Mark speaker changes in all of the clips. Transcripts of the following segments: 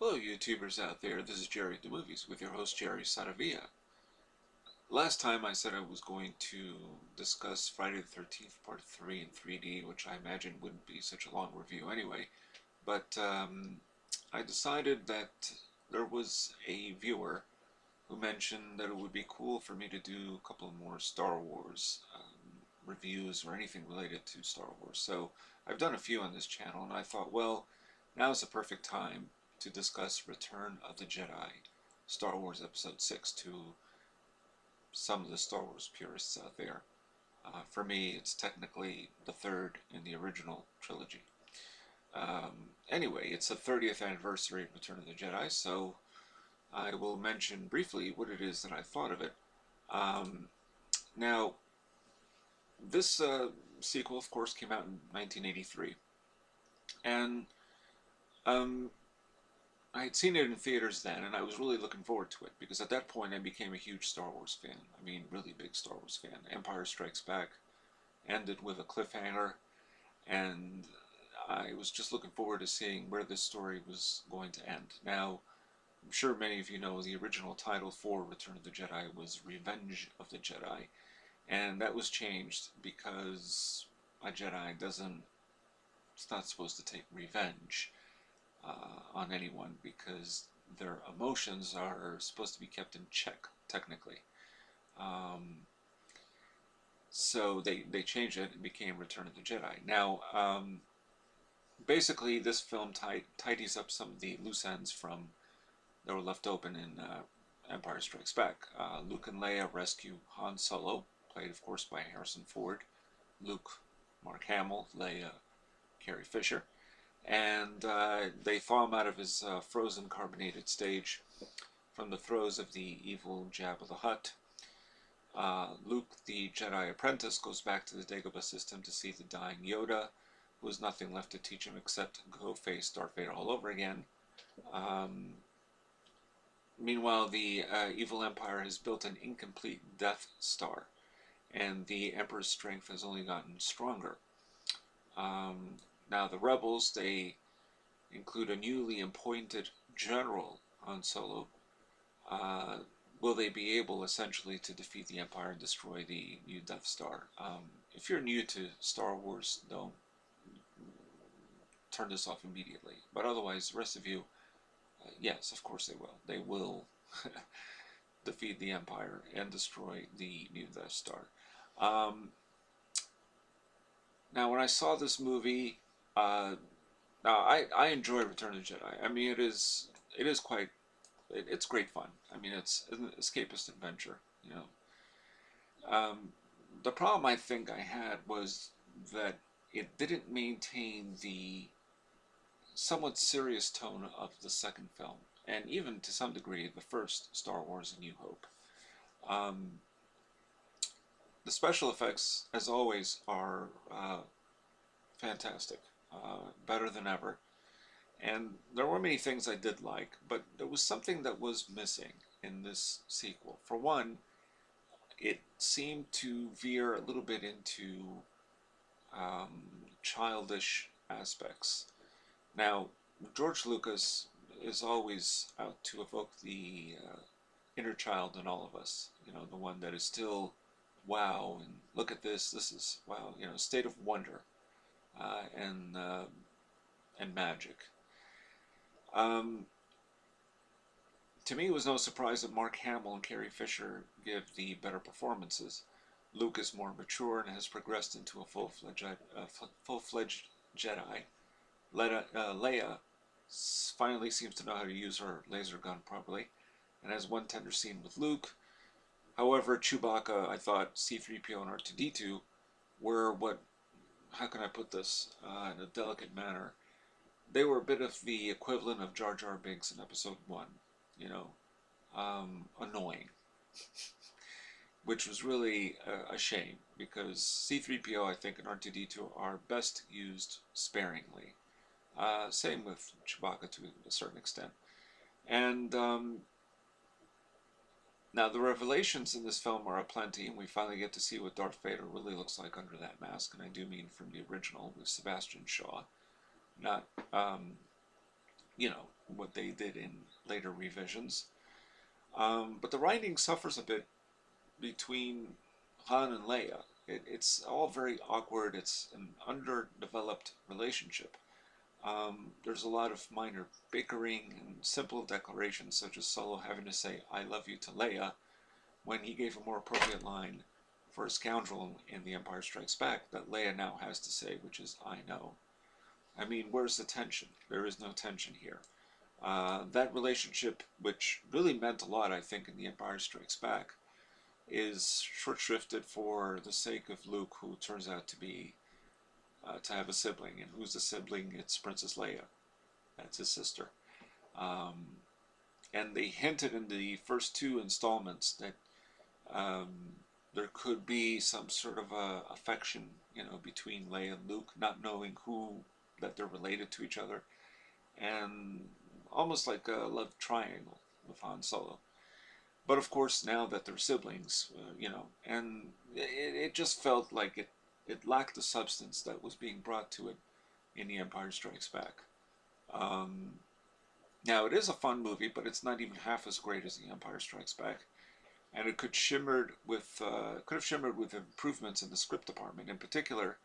Speaker 1: Hello, YouTubers out there. This is Jerry at the Movies with your host, Jerry Saravia. Last time I said I was going to discuss Friday the 13th Part 3 in 3D, which I imagine wouldn't be such a long review anyway. But I decided that there was a viewer who mentioned that it would be cool for me to do a couple more Star Wars reviews or anything related to Star Wars. So I've done a few on this channel, and I thought, well, now's the perfect time to discuss Return of the Jedi, Star Wars Episode 6, to some of the Star Wars purists out there. For me, it's technically the third in the original trilogy. Anyway, it's the 30th anniversary of Return of the Jedi, so I will mention briefly what it is that I thought of it. Now, this sequel, of course, came out in 1983, and I had seen it in theaters then, and I was really looking forward to it, because at that point I became a huge Star Wars fan. I mean, really big Star Wars fan. Empire Strikes Back ended with a cliffhanger, and I was just looking forward to seeing where this story was going to end. Now, I'm sure many of you know the original title for Return of the Jedi was Revenge of the Jedi, and that was changed because a Jedi it's not supposed to take revenge on anyone, because their emotions are supposed to be kept in check, technically. So they changed it and became Return of the Jedi. Now, basically, this film tidies up some of the loose ends from that were left open in Empire Strikes Back. Luke and Leia rescue Han Solo, played, of course, by Harrison Ford. Luke, Mark Hamill. Leia, Carrie Fisher. And they thaw him out of his frozen carbonated stage from the throes of the evil Jabba the Hutt. Luke, the Jedi apprentice, goes back to the Dagobah system to see the dying Yoda, who has nothing left to teach him except go face Darth Vader all over again. Meanwhile, the evil Empire has built an incomplete Death Star, and the Emperor's strength has only gotten stronger. Now, the rebels, they include a newly appointed general, Han Solo. Will they be able, essentially, to defeat the Empire and destroy the new Death Star? If you're new to Star Wars, don't turn this off immediately. But otherwise, the rest of you, yes, of course they will. They will defeat the Empire and destroy the new Death Star. Now, when I saw this movie, now I enjoy Return of the Jedi. I mean, it's great fun. I mean, it's an escapist adventure. You know, the problem I think I had was that it didn't maintain the somewhat serious tone of the second film, and even to some degree the first Star Wars: A New Hope. The special effects, as always, are fantastic, better than ever. And there were many things I did like, but there was something that was missing in this sequel. For one, it seemed to veer a little bit into childish aspects. Now, George Lucas is always out to evoke the inner child in all of us. You know, the one that is still, wow, and look at this is, wow, you know, state of wonder and magic. To me, it was no surprise that Mark Hamill and Carrie Fisher give the better performances. Luke is more mature and has progressed into a full-fledged Jedi. Leia finally seems to know how to use her laser gun properly, and has one tender scene with Luke. However, Chewbacca, I thought, C-3PO and R2-D2 were how can I put this in a delicate manner? They were a bit of the equivalent of Jar Jar Binks in Episode 1, you know, annoying. Which was really a shame, because C-3PO, I think, and R2-D2 are best used sparingly. Same with Chewbacca to a certain extent. And now the revelations in this film are aplenty, and we finally get to see what Darth Vader really looks like under that mask, and I do mean from the original with Sebastian Shaw. Not, you know, what they did in later revisions. But the writing suffers a bit between Han and Leia. It's all very awkward. It's an underdeveloped relationship. There's a lot of minor bickering and simple declarations, such as Solo having to say, "I love you" to Leia, when he gave a more appropriate line for a scoundrel in The Empire Strikes Back that Leia now has to say, which is, "I know." I mean, where's the tension? There is no tension here. That relationship, which really meant a lot, I think, in The Empire Strikes Back, is short-shrifted for the sake of Luke, who turns out to have a sibling. And who's the sibling? It's Princess Leia. That's his sister. Um, and they hinted in the first two installments that there could be some sort of affection, between Leia and Luke, not knowing that they're related to each other, and almost like a love triangle with Han Solo. But of course, now that they're siblings, and it just felt like it lacked the substance that was being brought to it in The Empire Strikes Back. Um, Now, it is a fun movie, but it's not even half as great as The Empire Strikes Back, and it could have shimmered with improvements in the script department. In particular,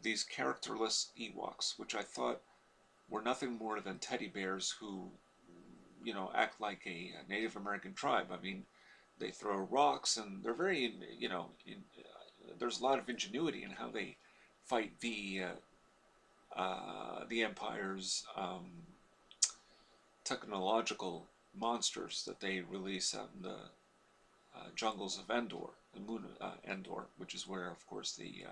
Speaker 1: these characterless Ewoks, which I thought were nothing more than teddy bears who, act like a Native American tribe. I mean, they throw rocks, and they're very, there's a lot of ingenuity in how they fight the Empire's technological monsters that they release out in the jungles of Endor, the moon Endor, which is where, of course, the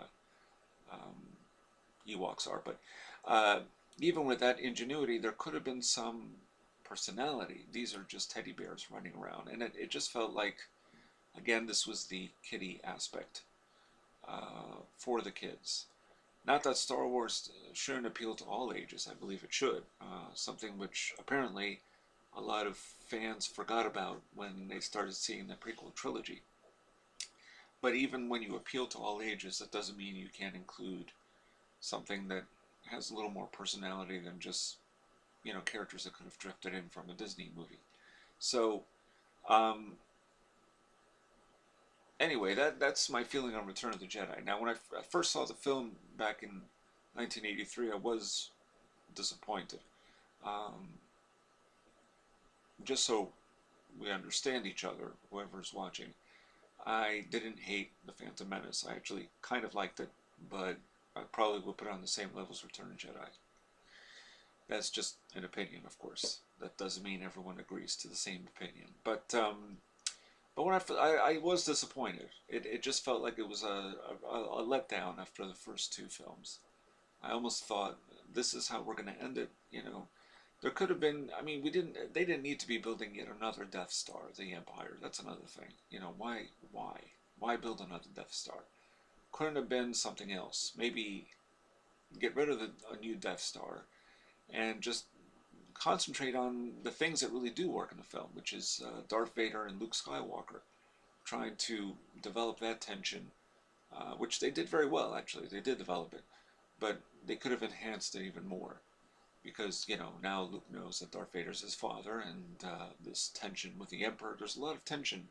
Speaker 1: Ewoks are. But even with that ingenuity, there could have been some personality. These are just teddy bears running around, and it just felt like, again, this was the kiddie aspect for the kids. Not that Star Wars shouldn't appeal to all ages. I believe it should. Something which apparently a lot of fans forgot about when they started seeing the prequel trilogy. But even when you appeal to all ages, that doesn't mean you can't include something that has a little more personality than just, characters that could have drifted in from a Disney movie. So, anyway, that's my feeling on Return of the Jedi. Now, when I first saw the film back in 1983, I was disappointed. Um, just so we understand each other, whoever's watching, I didn't hate The Phantom Menace. I actually kind of liked it, but I probably would put it on the same level as Return of the Jedi. That's just an opinion, of course. That doesn't mean everyone agrees to the same opinion. But when I was disappointed. It just felt like it was a letdown after the first two films. I almost thought, this is how we're going to end it. There could have been. I mean, they didn't need to be building yet another Death Star. The Empire. That's another thing. Why build another Death Star? Couldn't have been something else. Maybe get rid of a new Death Star and just concentrate on the things that really do work in the film, which is Darth Vader and Luke Skywalker, trying to develop that tension, which they did very well, actually. They did develop it, but they could have enhanced it even more, because, now Luke knows that Darth Vader's his father, and this tension with the Emperor, there's a lot of tension,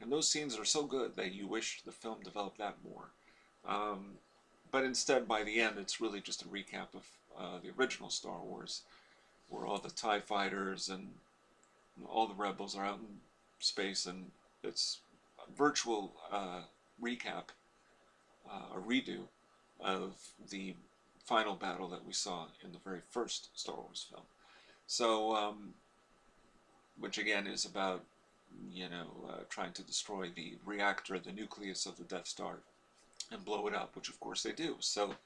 Speaker 1: and those scenes are so good that you wish the film developed that more. But instead, by the end, it's really just a recap of the original Star Wars, where all the TIE fighters and all the rebels are out in space, and it's a virtual recap, a redo of the final battle that we saw in the very first Star Wars film. So, which again is about, trying to destroy the reactor, the nucleus of the Death Star, and blow it up, which of course they do. So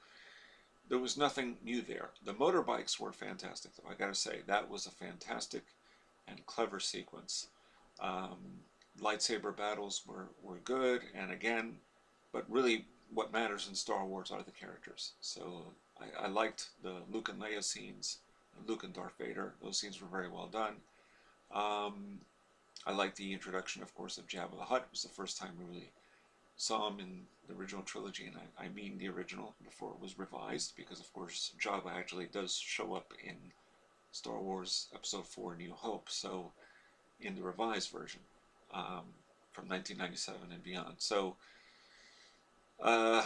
Speaker 1: there was nothing new there. The motorbikes were fantastic, though. I gotta say, that was a fantastic and clever sequence. Lightsaber battles were good, and again, but really what matters in Star Wars are the characters. So I liked the Luke and Leia scenes, and Luke and Darth Vader. Those scenes were very well done. I liked the introduction, of course, of Jabba the Hutt. It was the first time we really saw him in the original trilogy, and I mean the original before it was revised, because of course Jabba actually does show up in Star Wars Episode 4 New Hope, so in the revised version um, from 1997 and beyond. So uh,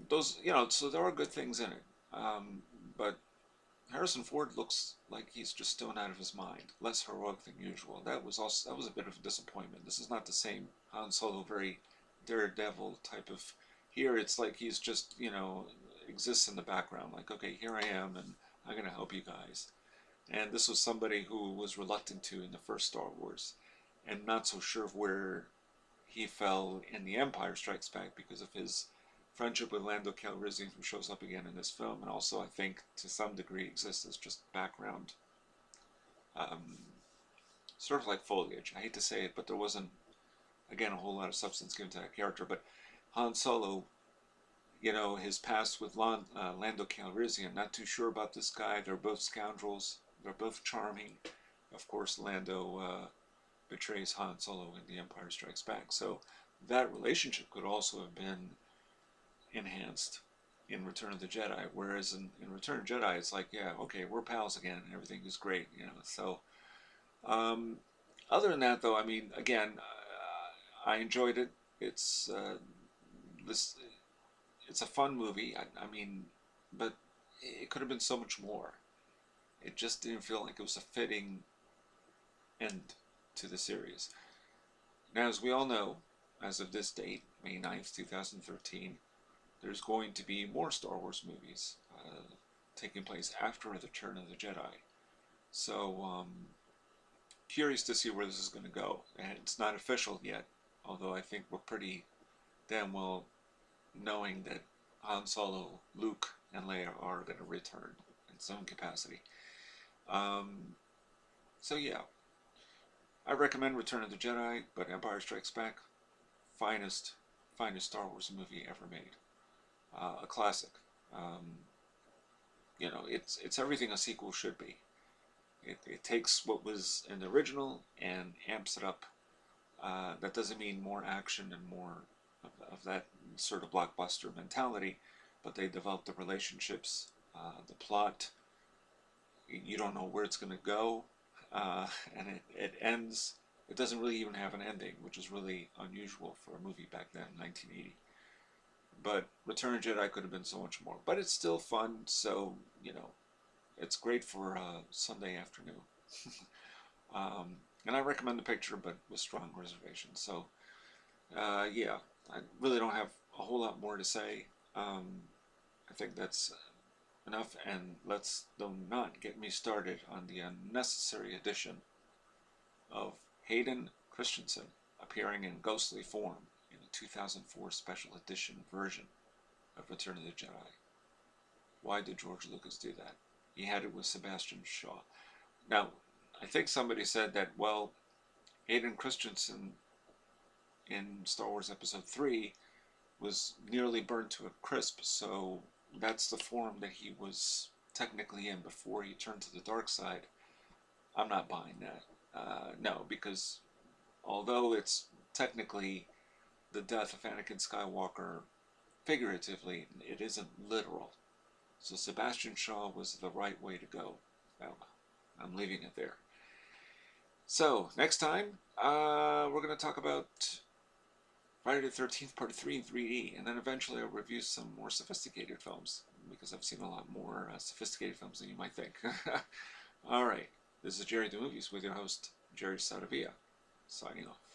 Speaker 1: those, so there are good things in it. But Harrison Ford looks like he's just stone out of his mind, less heroic than usual. That was a bit of a disappointment. This is not the same Han Solo, very daredevil type of. Here it's like he's just exists in the background. Like, okay, here I am, and I'm gonna help you guys. And this was somebody who was reluctant to in the first Star Wars, and not so sure of where he fell in The Empire Strikes Back because of his friendship with Lando Calrissian, who shows up again in this film, and also I think to some degree exists as just background, um, sort of like foliage. I hate to say it, but there wasn't, again, a whole lot of substance given to that character. But Han Solo, his past with Lando Calrissian, not too sure about this guy. They're both scoundrels. They're both charming. Of course, Lando betrays Han Solo in The Empire Strikes Back. So that relationship could also have been enhanced in Return of the Jedi, whereas in Return of the Jedi it's like, yeah, okay, we're pals again, and everything is great, so other than that, though, I mean, again, I enjoyed it. It's this it's a fun movie. I mean, but it could have been so much more. It just didn't feel like it was a fitting end to the series. Now, as we all know, as of this date, May 9th, 2013, there's going to be more Star Wars movies taking place after the Return of the Jedi. So, curious to see where this is going to go. And it's not official yet, although I think we're pretty damn well knowing that Han Solo, Luke, and Leia are going to return in some capacity. So yeah, I recommend Return of the Jedi, but Empire Strikes Back, finest Star Wars movie ever made. A classic. It's everything a sequel should be. It takes what was in the original and amps it up. That doesn't mean more action and more of that sort of blockbuster mentality, but they develop the relationships, the plot. You don't know where it's going to go, and it ends. It doesn't really even have an ending, which is really unusual for a movie back then, 1980. But Return of Jedi could have been so much more. But it's still fun, so, it's great for Sunday afternoon. And I recommend the picture, but with strong reservations. So, yeah, I really don't have a whole lot more to say. I think that's enough, and let's not get me started on the unnecessary addition of Hayden Christensen appearing in ghostly form in a 2004 special edition version of Return of the Jedi. Why did George Lucas do that? He had it with Sebastian Shaw. Now, I think somebody said that, well, Hayden Christensen in Star Wars Episode 3 was nearly burned to a crisp, so that's the form that he was technically in before he turned to the dark side. I'm not buying that. No, because although it's technically the death of Anakin Skywalker figuratively, it isn't literal. So Sebastian Shaw was the right way to go. Well, I'm leaving it there. So, next time, we're going to talk about Friday the 13th Part 3 in 3D, and then eventually I'll review some more sophisticated films, because I've seen a lot more sophisticated films than you might think. Alright, this is Jerry the Movies with your host, Jerry Saravia, signing off.